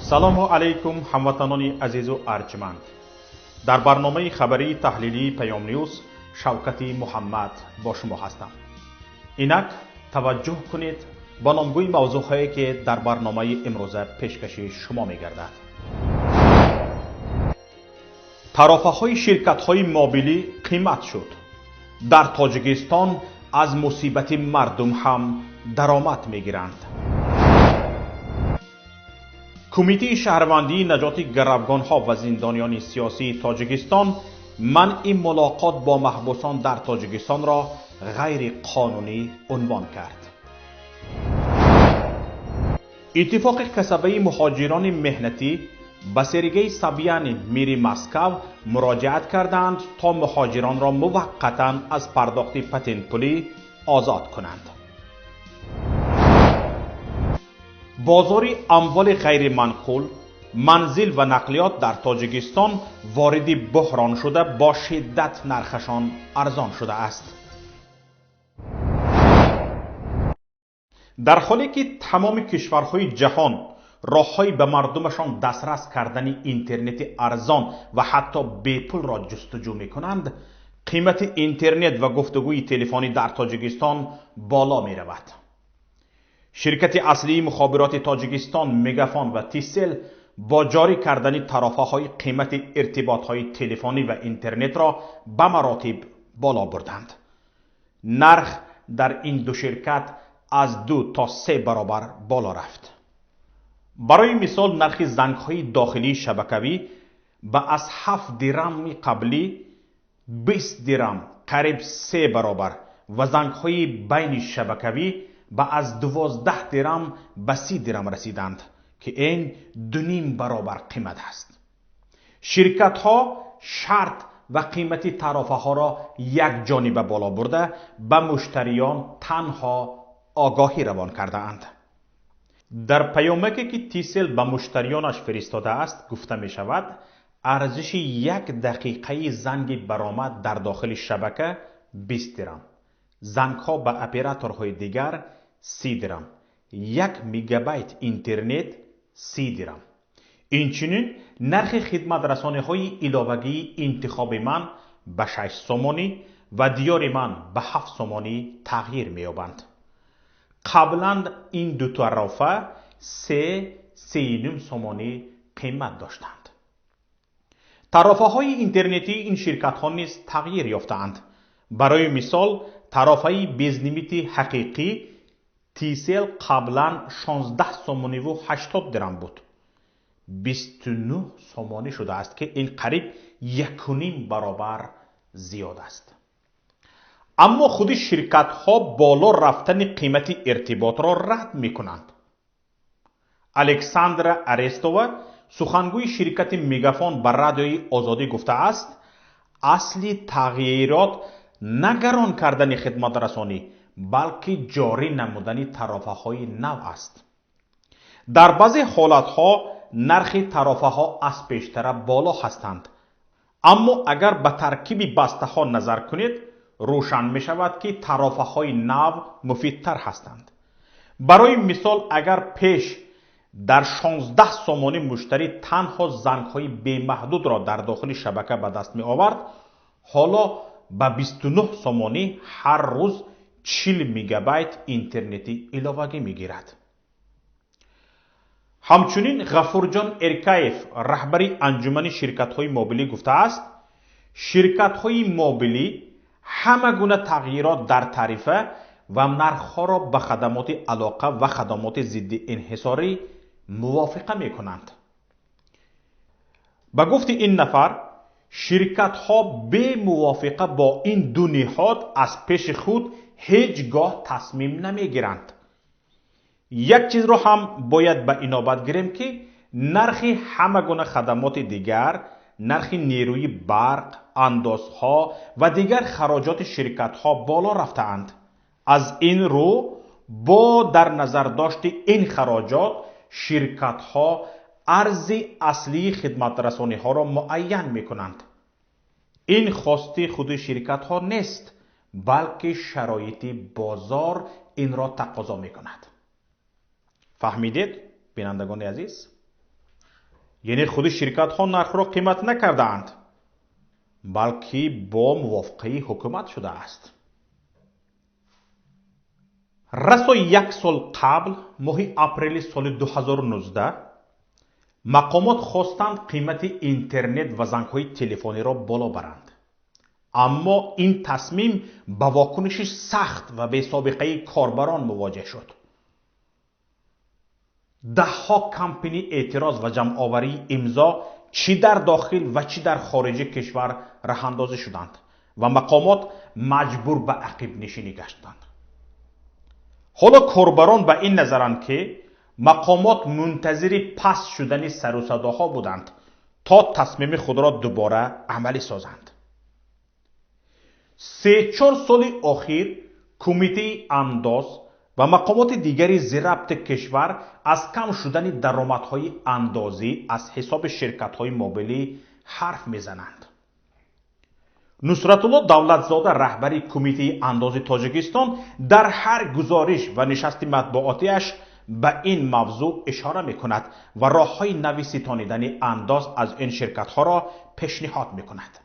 سلام علیکم هموطنان عزیز و ارجمند. در برنامه خبری تحلیلی پیام نیوز شوکت محمد با شما هستم. اینک توجه کنید با نامگوی موضوعهایی که در برنامه امروزه پیشکش شما می‌گردد. طرفهای شرکت‌های موبیلی قیمت شد. در تاجیکستان از مصیبت مردم هم درآمد می‌گیرند. کمیته شهروندی نجات گروگان‌ها و زندانیان سیاسی تاجیکستان منع ملاقات با محبوسان در تاجیکستان را غیر قانونی عنوان کرد. اتفاق کسبه مهاجران مهنتی به سرگی سبیان میری مسکو مراجعت کردند تا مهاجران را موقتا از پرداخت پتن پولی آزاد کنند. بازار اموال غیر منقول، منزل و نقلیات در تاجیکستان وارد بحران شده با شدت نرخشان ارزان شده است. در حالی که تمام کشورهای جهان راه‌های به مردمشان دسترس کردن اینترنت ارزان و حتی بی پول را جستجو می‌کنند، قیمت اینترنت و گفتگوی تلفنی در تاجیکستان بالا می‌رود. شرکت اصلی مخابرات تاجیکستان مگافون و تیسل با جاری کردن طرفه‌های قیمت ارتباط‌های تلفنی و اینترنت را به مراتب بالا بردند. نرخ در این دو شرکت از 2 تا 3 برابر بالا رفت. برای مثال نرخ زنگ‌های داخلی شبکوی به از 7 درم قبلی 20 درم قریب 3 برابر و زنگ‌های بین شبکوی به از 12 درم به 30 درم رسیدند که این 2.5 برابر قیمت است. شرکت ها شرط و قیمت طرفه ها را یک جانبه بالا برده به مشتریان تنها آگاهی روان کرده اند. در پیامکی که تیسل به مشتریانش فرستاده است گفته می شود ارزش 1 دقیقه زنگ برآمد در داخل شبکه 20 درم، زنگ ها به اپراتورهای دیگر 30 درم، 1 میگابایت اینترنت 30 درم. اینچنین نرخ خدمت رسانی های علاوگی انتخاب من به 6 سومانی و دیار من به 7 سومانی تغییر می‌یابند. قبلا این دو طرفه 3.5 سومانی قیمت داشتند. طرفه های اینترنتی این شرکت ها نیز تغییر یافتند. برای مثال طرفه بیزنیمیت حقیقی تیسل قبلا 16 سومانی و 80 درم بود. 29 سومانی شده است که این قریب 1.5 برابر زیاد است. اما خود شرکت ها بالا رفتن قیمت ارتباط را رد می کنند. الکساندر ارستووا سخنگوی شرکت مگافون بر رادیوی آزادی گفته است اصلی تغییرات نگران کردن خدمت رسانی بلکه جاری نمودن طرفه های نو است. در بعضی حالت ها نرخ طرفه ها از پیشتر بالا هستند، اما اگر به ترکیب بسته ها نظر کنید روشن می شود که طرفه های نو مفیدتر هستند. برای مثال اگر پیش در 16 سومانی مشتری تنها زنگ های بی محدود را در داخل شبکه به دست می آورد، حالا به 29 سومانی هر روز 40 میگابایت اینترنتی علاوگی میگیرد. همچنین غفورجان ارکایف رهبری انجمن شرکت های موبیلی گفته است شرکت های موبیلی همه گونه تغییرات در تعرفه و نرخ را به خدمات علاقه و خدمات ضد انحصاری موافقه می کنند. به گفت این نفر شرکت ها به موافقه با این دو نهاد از پیش خود هیچگاه تصمیم نمی گیرند. یک چیز را هم باید به اینابت گیریم که نرخ همه گونه خدمات دیگر، نرخ نیروی برق، اندازها و دیگر خراجات شرکت ها بالا رفته اند. از این رو با در نظر داشت این خراجات شرکت ها ارز اصلی خدمت رسانی ها را معین می کنند. این خواست خود شرکت ها نیست بلکه شرایط بازار این را تقاضا می کند. فهمیدید بینندگان عزیز؟ یعنی خود شرکت ها نرخ را قیمت نکردند، بلکه با موافقه حکومت شده است. رسا یک سال قبل ماه اپریل سال 2019 مقامات خواستند قیمت اینترنت و زنگ‌های تلفنی را بالا برند. اما این تصمیم با واکنش سخت و بی سابقه کاربران مواجه شد. دهها کمپانی اعتراض و جمع آوری امضا چی در داخل و چی در خارج کشور راه اندازی شدند و مقامات مجبور به عقب نشینی گشتند. حالا کاربران به این نظرند که مقامات منتظر پس شدن سر و صداها بودند تا تصمیم خود را دوباره عملی سازند. 3-4 سال اخیر کمیته انداز و مقامات دیگری زیر ربط کشور از کم شدن درآمدهای اندازی از حساب شرکت‌های موبیلی حرف میزنند. نصرت الله دولتزاده رهبر کمیته انداز تاجیکستان در هر گزارش و نشست مطبوعاتیش به این موضوع اشاره میکند و راه‌های نوی ستانیدن انداز از این شرکت‌ها را پیشنهاد میکند.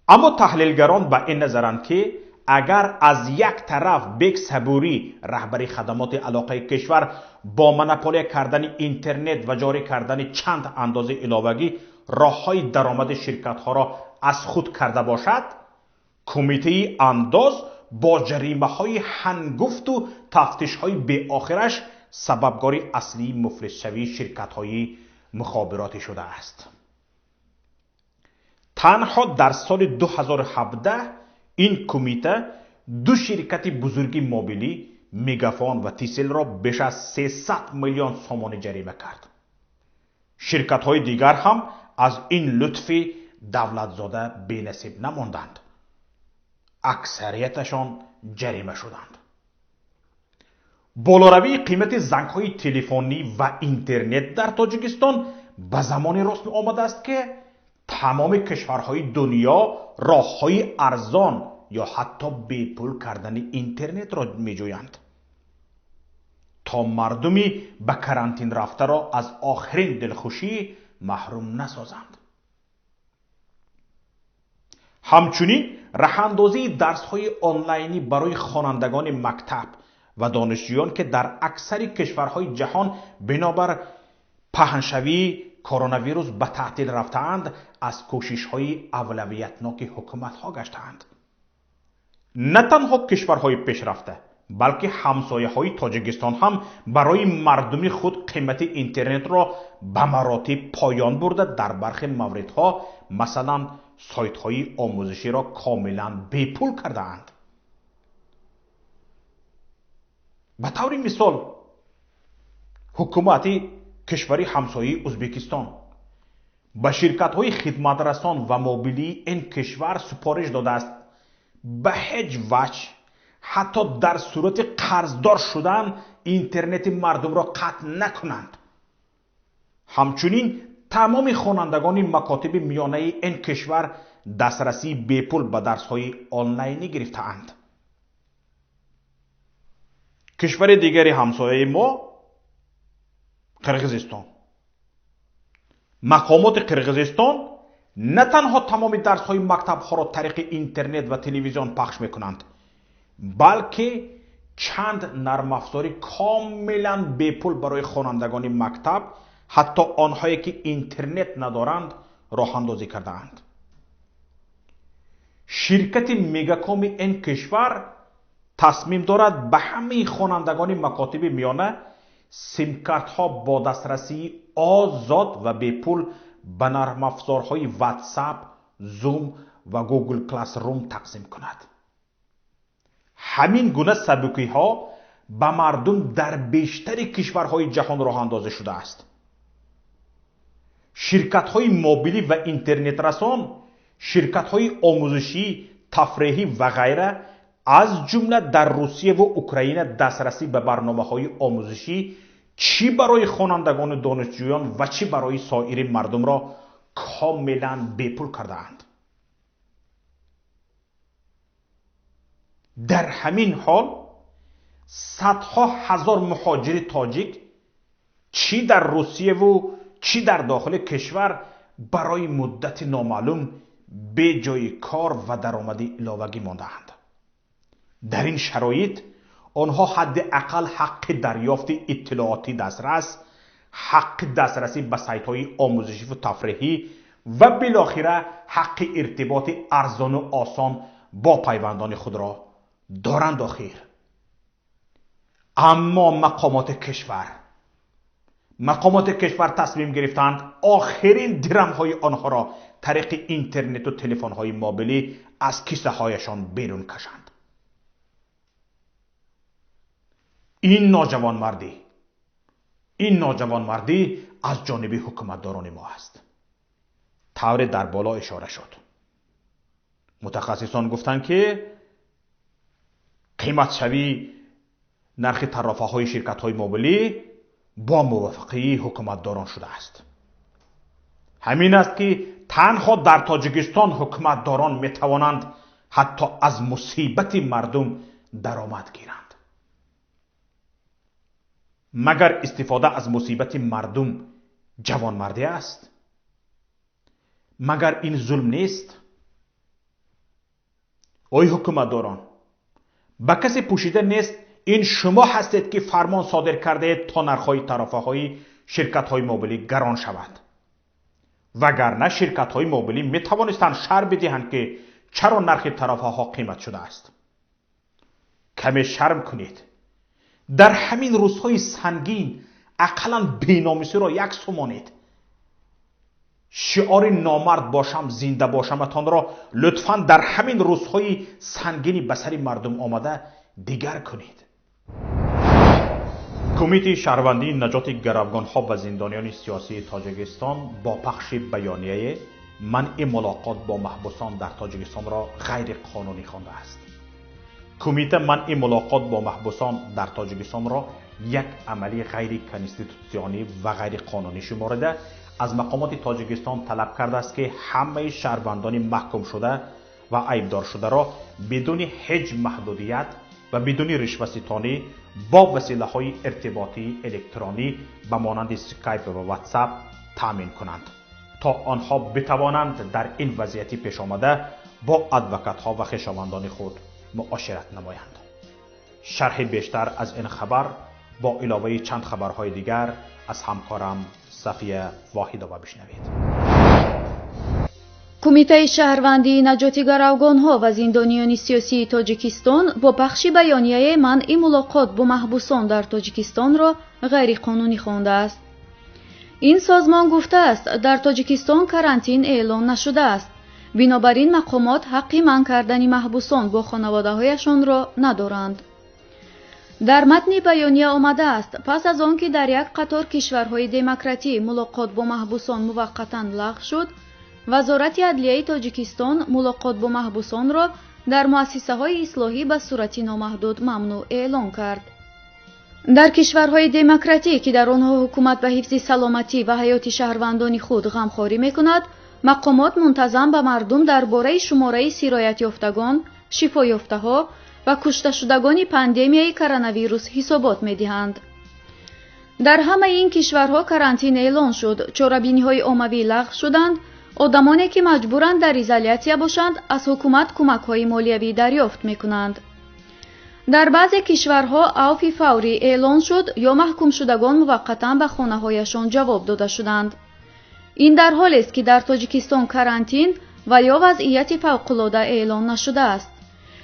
اما تحلیلگران به این نظرند که اگر از یک طرف بیگ صبوری رهبر خدمات علاقه کشور با منپولی کردن اینترنت و جاری کردن چند اندازه علاوگی راه‌های درآمد شرکت‌ها را از خود کرده باشد، کمیته انداز با جریمه‌های هنگفت و تفتیش‌های بی آخرش سببگار اصلی مفلس شوی شرکت‌های مخابراتی شده است. تنها در سال 2017 این کمیته 2 شرکت بزرگ موبیلی میگافون و تیسل را بیش از 300 میلیون سومانی جریمه کرد. شرکت‌های دیگر هم از این لطف دولتزاده بی‌نصیب نماندند. اکثریتشان جریمه شدند. بالاروی قیمت زنگ‌های تلفنی و اینترنت در تاجیکستان به زمانی رسم آمده است که تمام کشورهای دنیا راه‌های ارزان یا حتی بی پول کردن اینترنت را می‌جویند تا مردمی به کرانتین رفته را از آخرین دلخوشی محروم نسازند. همچنین راه‌اندازی درس‌های آنلاینی برای خوانندگان مکتب و دانشجویان که در اکثر کشورهای جهان بنابر پهنشوی کرونا ویروس به تعطیل رفتند از کوشش‌های اولویتناک حکومت‌ها گشتند. نه تنها کشورهای پیشرفته بلکه همسایه‌های تاجیکستان هم برای مردم خود قیمت اینترنت را به مراتب پایان برده در برخی موردها مثلا سایت‌های آموزشی را کاملا بی پول کردند. به طور مثال حکومت کشور همسایه ازبکستان به شرکت‌های خدمترسان و موبیلی این کشور سپارش داده است به هیچ وجه حتی در صورت قرضدار شدن اینترنت مردم را قطع نکنند. همچنین تمام خوانندگان مکاتب میانه این کشور دسترسی بی پول به درس‌های آنلاینی گرفته‌اند. کشور دیگری همسایه ما قرقیزستان. مقامات قرقیزستان نه تنها تمام درس‌های مکتب‌ها را طریق اینترنت و تلویزیون پخش می‌کنند بلکه چند نرم افزار کاملا بی پول برای خوانندگان مکتب حتی آنهایی که اینترنت ندارند راه اندازی کرده‌اند. شرکت میگاکام این کشور تصمیم دارد به همه خوانندگان مکاتب میانه سیم کارت ها با دسترسی آزاد و بی پول به نرم افزارهای واتساپ، زوم و گوگل کلاس روم تقسیم کند. همین گونه سبکی ها به مردم در بیشتر کشورهای جهان راه اندازی شده است. شرکت های موبیلی و اینترنت رسان، شرکت های آموزشی، تفریحی و غیره از جمله در روسیه و اوکراین دسترسی به برنامه‌های آموزشی چی برای خوانندگان دانشجویان و چی برای سایر مردم را کاملا بی پول کرده‌اند. در همین حال صدها هزار مهاجر تاجیک چی در روسیه و چی در داخل کشور برای مدت نامعلوم به جای کار و درآمدی علاوگی مانده‌اند. در این شرایط آنها حداقل حق دریافت اطلاعاتی دسترس، حق دسترسی به سایت‌های آموزشی و تفریحی و بالاخره حق ارتباط ارزان و آسان با پیوندان خود را دارند آخر. اما مقامات کشور تصمیم گرفتند آخرین درم‌های آنها را طریق اینترنت و تلفن‌های موبیلی از کیسه هایشان بیرون کشند. این ناجوانمردی از جانب حکومتداران ما است. طور در بالا اشاره شد. متخصصان گفتند که قیمت شوی نرخ طرفه‌های شرکت‌های موبیلی با موافقه حکومتداران شده است. همین است که تنها در تاجیکستان حکومتداران می توانند حتی از مصیبت مردم درآمد گیرند. مگر استفاده از مصیبت مردم جوانمردی است؟ مگر این ظلم نیست؟ ای حکومتداران، به کسی پوشیده نیست این شما هستید که فرمان صادر کرده اید تا نرخ‌های طرفه‌های شرکت‌های موبیلی گران شود. وگرنه شرکت‌های موبیلی می توانستند شرح بدهند که چرا نرخ طرفه‌ها قیمت شده است. کمی شرم کنید. در همین روزهای سنگین اقلاً بی‌ناموسی را یک سومانید. شعار نامرد باشم زنده باشمتان را لطفاً در همین روزهای سنگینی به سر مردم آمده دیگر کنید. کمیته شهروندی نجات گروگان‌ها و زندانیان سیاسی تاجیکستان با پخش بیانیه منع ملاقات با محبوسان در تاجیکستان را غیر قانونی خوانده است. کمیته منع ملاقات با محبوسان در تاجیکستان را یک عملی غیر کنستیتوسیونی و غیر قانونی شمارده از مقامات تاجیکستان طلب کرده است که همه شهروندان محکوم شده و عیبدار شده را بدون هیچ محدودیت و بدون رشوه‌ستانی با وسیله‌های ارتباطی الکترونی به مانند اسکایپ و واتساپ تامین کنند تا آنها بتوانند در این وضعیت پیش آمده با ادوکات‌ها و خویشاوندان خود معاشرت نمایند. شرح بیشتر از این خبر با علاوه چند خبرهای دیگر از همکارم صفیه واحدова بشنوید. کمیته شهروندی نجات گروگان‌ها و زندانیان سیاسی تاجیکستان با پخش بیانیه منع ملاقات با محبوسان در تاجیکستان را غیر قانونی خوانده است. این سازمان گفته است در تاجیکستان کرانتین اعلان نشده است. بنابراین مقامات حق منع کردن محبوسان با خانواده‌هایشان را ندارند. در متن بیانیه آمده است پس از آنکه در یک قطار کشورهای دموکراتی ملاقات با محبوسان موقتاً لغو شد، وزارت عدلیه تاجیکستان ملاقات با محبوسان را در مؤسسه‌های اصلاحی به صورت نامحدود ممنوع اعلان کرد. در کشورهای دموکراتی که در آنها حکومت به حفظ سلامتی و حیات شهروندان خود غمخواری می‌کند، مقامات منتظم به مردم درباره شماره سرایت یافتگان، شفا یافته‌ها و کشته شدگان پاندمیای کرونا ویروس حسابات می‌دهند. در همه این کشورها کرانتین اعلان شد، چاره‌بینی‌های عمومی لغو شدند. آدمانی که مجبورند در ایزولیاسیون باشند از حکومت کمک‌های مالیوی دریافت می‌کنند. در بعضی کشورها عفو فوری اعلان شد یا محکوم شدگان موقتاً به خانه‌هایشان جواب داده شدند. این در حالی است که در تاجیکستان کرانتین و یا وضعیت فوق‌العاده اعلان نشده است.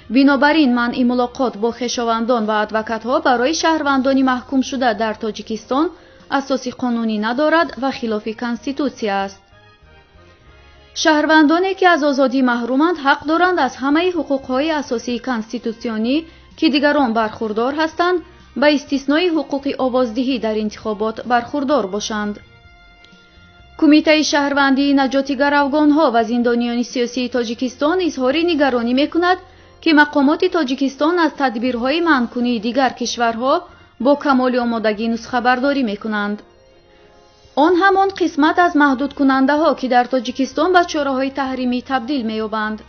بنابراین منع ملاقات با خویشاوندان و ادوکات‌ها برای شهروندان محکوم شده در تاجیکستان اساس قانونی ندارد و خلاف کنستیتوسی است. شهروندانی که از آزادی محرومند حق دارند از همه حقوق‌های اساسی کنستیتوسیونی که دیگران برخوردار هستند به استثنای حقوق آوازدهی در انتخابات برخوردار باشند. کمیته شهروندی نجات گروگان‌ها و زندانیان سیاسی تاجیکستان اظهار نگرانی می‌کند که مقامات تاجیکستان از تدبیرهای منع‌کنی دیگر کشورها با کمال آمادگی نسخه برداری می‌کنند. آن همان قسمت از محدود کننده ها که در تاجیکستان به چاره‌های تحریمی تبدیل می‌یابند،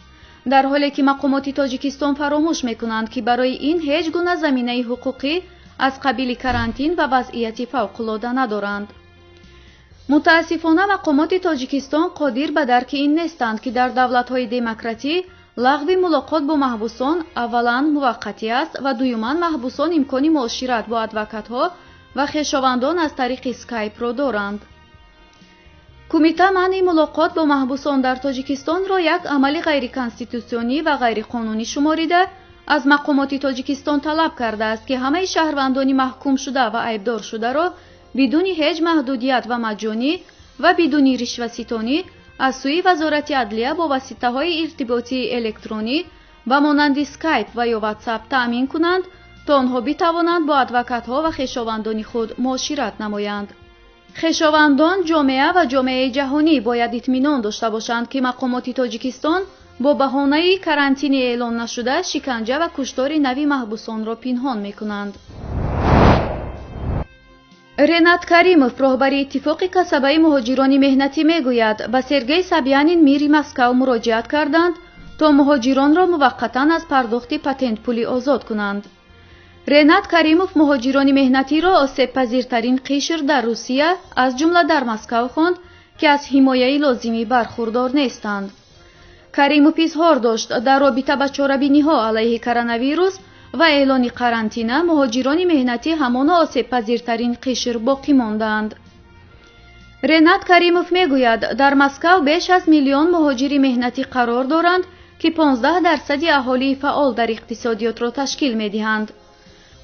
در حالی که مقامات تاجیکستان فراموش می‌کنند که برای این هیچ گونه زمینه حقوقی از قبیل کرانتین و وضعیت فوق‌العاده ندارند. متاسفانه مقامات تاجیکستان قادر به درک این نیستند که در دولت‌های دموکراتی لغو ملاقات با محبوسان اولاً موقتی است و دویماً محبوسان امکان معاشرت با ادوکات‌ها و خویشاوندان از طریق اسکایپ را دارند. کمیته منع ملاقات با محبوسان در تاجیکستان را یک عمل غیر کانستیتوسیونی و غیر قانونی شماریده از مقامات تاجیکستان طلب کرده است که همه شهروندان محکوم شده و عیبدار شده را بدون هیچ محدودیت و مجانی و بدون رشوه‌ستانی از سوی وزارت عدلیه با واسطه‌های ارتباطی الکترونی و مانند اسکایپ و یا واتساپ تأمین کنند تا آنها بتوانند با ادوکات‌ها و خویشاوندان خود معاشرت نمایند. خویشاوندان، جامعه و جامعه جهانی باید اطمینان داشته باشند که مقامات تاجیکستان با بهانه کرانتین اعلان نشده شکنجه و کشتار نوی محبوسان را پنهان می‌کنند. رینات کریموف راهبر اتفاق کسبه مهاجران مهنتی میگوید به سرگئی سابیانین میری مسکو مراجعت کردند تا مهاجران را موقتا از پرداخت پتنت پولی آزاد کنند. رینات کریموف مهاجران مهنتی را آسیب پذیرترین قشر در روسیه از جمله در مسکو خواند که از حمایه لازمی برخوردار نیستند. کریموف اظهار داشت در رابطه با چاره‌بینی‌ها علیه کرونا ویروس و اعلان قرنطینه مهاجران مهنتی همان آسیب پذیرترین قشر باقی ماندند. رینات کریموف میگوید در مسکو بیش از میلیون مهاجر مهنتی قرار دارند که 15% اهالی فعال در اقتصادیات را تشکیل میدهند.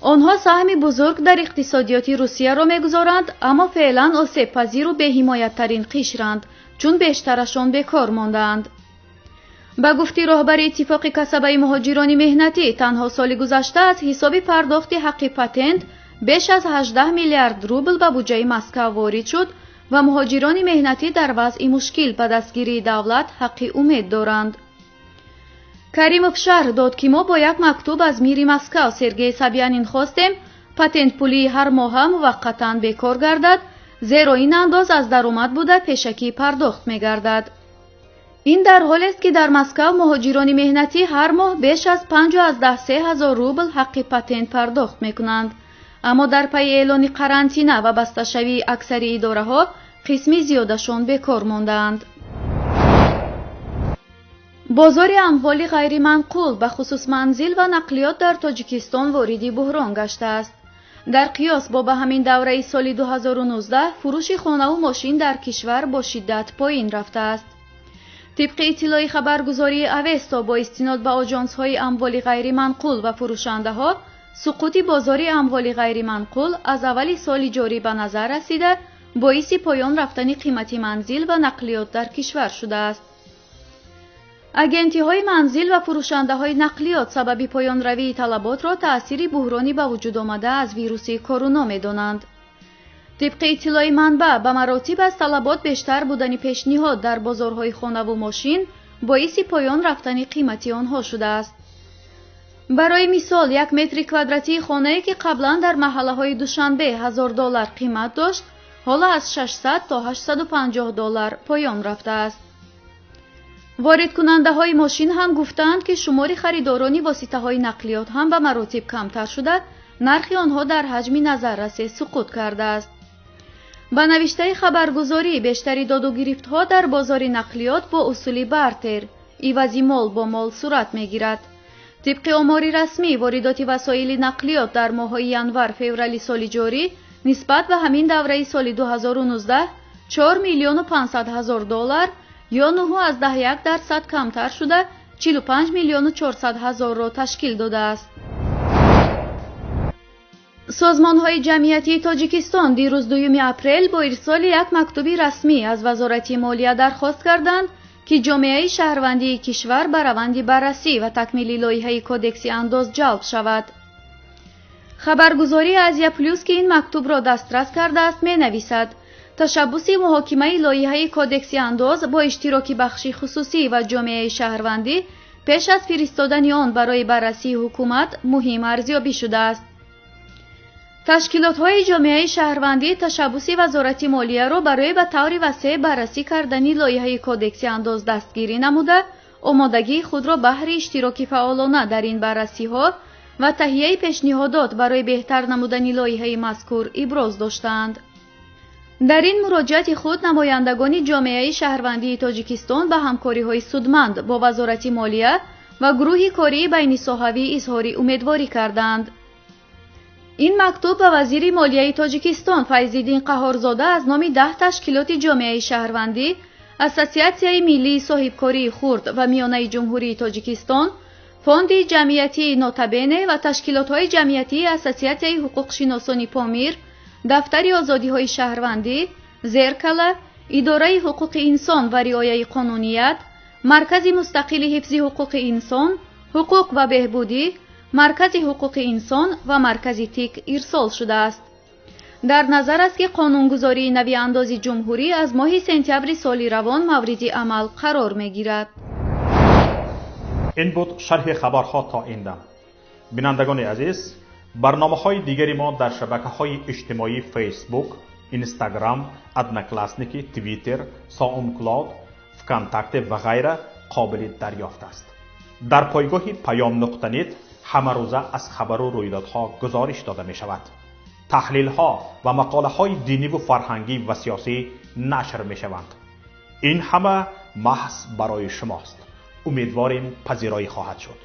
آنها سهم بزرگ در اقتصادیات روسیه را میگذارند اما فعلا آسیب پذیر و بی‌حمایت ترین قشرند چون بیشترشان بیکار ماندند. با گفته راهبر اتفاق کسبه مهاجران مهنتی تنها سال گذشته از حساب پرداخت حق پتنت بیش از 18 میلیارد روبل به بودجه مسکو وارد شد و مهاجران مهنتی در وضع مشکل به دستگیری دولت حق امید دارند. کریموف شرح داد که ما با یک مکتوب از میر مسکو سرگئی سابیانین خواستیم پتنت پولی هر ماه موقتا بیکار گردد زیرا این انداز از درآمد بوده پیشکی پرداخت می‌گردد. این در حالی است که در مسکو مهاجران مهنتی هر ماه بیش از 5,000 روبل حق پتنت پرداخت می‌کنند اما در پی اعلان قرنطینه و بسته شوی اکثر اداره‌ها قسمی زیادشان بیکار ماندند. بازار اموال غیر منقول به خصوص منزل و نقلیات در تاجیکستان وارد بحران گشته است. در قیاس با به همین دوره سال 2019 فروش خانه و ماشین در کشور با شدت پایین رفته است. طبق اطلاع خبرگزاری اوستا با استناد به آژانس‌های اموال غیر منقول و فروشنده‌ها سقوط بازار اموال غیر منقول از اول سال جاری به نظر رسیده باعث پایان رفتن قیمت منزل و نقلیات در کشور شده است. اجنسی‌های منزل و فروشنده‌های نقلیات سبب پایان روی طلبات را تأثیر بحرانی به وجود آمده از ویروس کرونا می‌دانند. طبق اطلاع منبع به مراتب از طلبات بیشتر بودن پیشنهاد در بازارهای خانه و ماشین باعث پایان رفتن قیمت آنها شده است. برای مثال یک متر کوادراتی خانه‌ای که قبلا در محله‌های دوشنبه $1000 قیمت داشت حالا از 600 تا 850 دلار پایان رفته است. وارد کننده های ماشین هم گفتند که شمار خریداران واسطه‌های نقلیات هم به مراتب کمتر شده نرخ آنها در حجم نظررس سقوط کرده است. با نوشته خبرگزاری بیشتری داد و گرفت‌ها در بازار نقلیات با اصول بارتر عوضی مال با مال صورت می‌گیرد. طبق آمار رسمی واردات وسایل نقلیات در ماه‌های ینور فوریه سال جاری نسبت به همین دوره سال 2019 $4,500,000 یا 9.1% کمتر شده 45,400,000 را تشکیل داده است. سازمان‌های جمعیتی تاجیکستان دیروز 2 اپریل با ارسال یک مکتوب رسمی از وزارت مالیه درخواست کردند که جامعه شهروندی کشور به روند بررسی و تکمیل لایحه کودکس انداز جلب شود. خبرگزاری آزیا پلوس که این مکتوب را دسترس کرده است می‌نویسد تشبث محاکمه لایحه کودکس انداز با اشتراک بخش خصوصی و جامعه شهروندی پیش از فرستادن آن برای بررسی حکومت مهم ارزیابی شده است. تشکیلات‌های جامعه شهروندی تشبث وزارت مالیه را برای به طور وسیع بررسی کردن لایحه کودکس انداز دستگیری نموده آمادگی خود را بهر اشتراک فعالانه در این بررسی‌ها و تهیه پیشنهادات برای بهتر نمودن لایحه مذکور ابراز داشتند. در این مراجعت خود نمایندگان جامعه شهروندی تاجیکستان به همکاری‌های سودمند با وزارت مالیه و گروه کاری بین صحوی اظهار امیدواری کردند. این مکتوب به وزیر مالیه تاجیکستان فیض‌الدین قهارزاده از نام 10 تشکیلات جامعه شهروندی، اساسیاسیون ملی صاحبکاری خرد و میانه جمهوری تاجیکستان، فوند جمعیتی نوتابene و تشکیلات‌های جمعیتی اساسیاسیون حقوق شناسان پامیر، دفتر آزادی‌های شهروندی، زرکله، اداره حقوق انسان و رعایت قانونیت، مرکز مستقل حفظ حقوق انسان، حقوق و بهبودی، مرکز حقوق انسان و مرکز تیک ارسال شده است. در نظر است که قانونگذاری نوی انداز جمهوری از ماه سپتامبر سال روان مورد عمل قرار می‌گیرد. این بود شرح خبرها تا این دم. بینندگان عزیز، برنامه‌های دیگری ما در شبکه‌های اجتماعی فیسبوک، اینستاگرام، ادناکلاسنیکی، توییتر، ساوندکلاود، فکانتاکت و غیره قابل دریافت است. در پایگاه پیام نقطه نت همه روزه از خبر و رویدادها گزارش داده می شود. تحلیل ها و مقاله های دینی و فرهنگی و سیاسی نشر می شوند. این همه محض برای شماست. امیدواریم پذیرایی خواهد شد.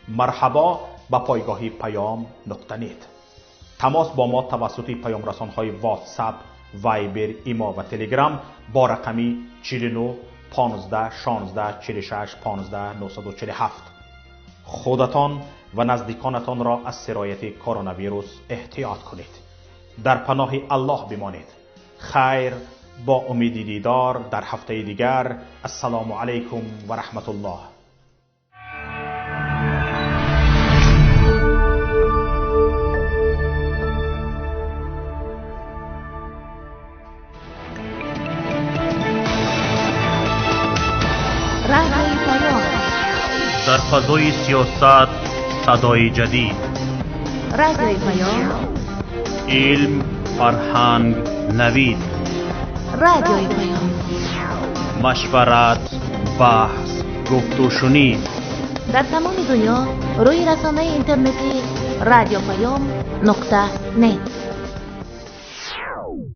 مرحبا به پایگاه پیام نقطه نت. تماس با ما توسط پیام رسان های واتساپ، وایبر، ایما و تلگرام با رقمی 49 15 16 46 15 947. خودتان و نزدیکانتان را از سرایت کرونا ویروس احتیاط کنید. در پناه الله بمانید. خیر، با امید دیدار در هفته دیگر. السلام علیکم و رحمت الله. در فضای سیاست صدای جدید. رادیوی پیام. علم، فرهنگ، نوید. رادیوی پیام. مشورت، بحث، گفت و شنید. در تمام دنیا روی رسانه اینترنتی رادیو پیام نقطه نت.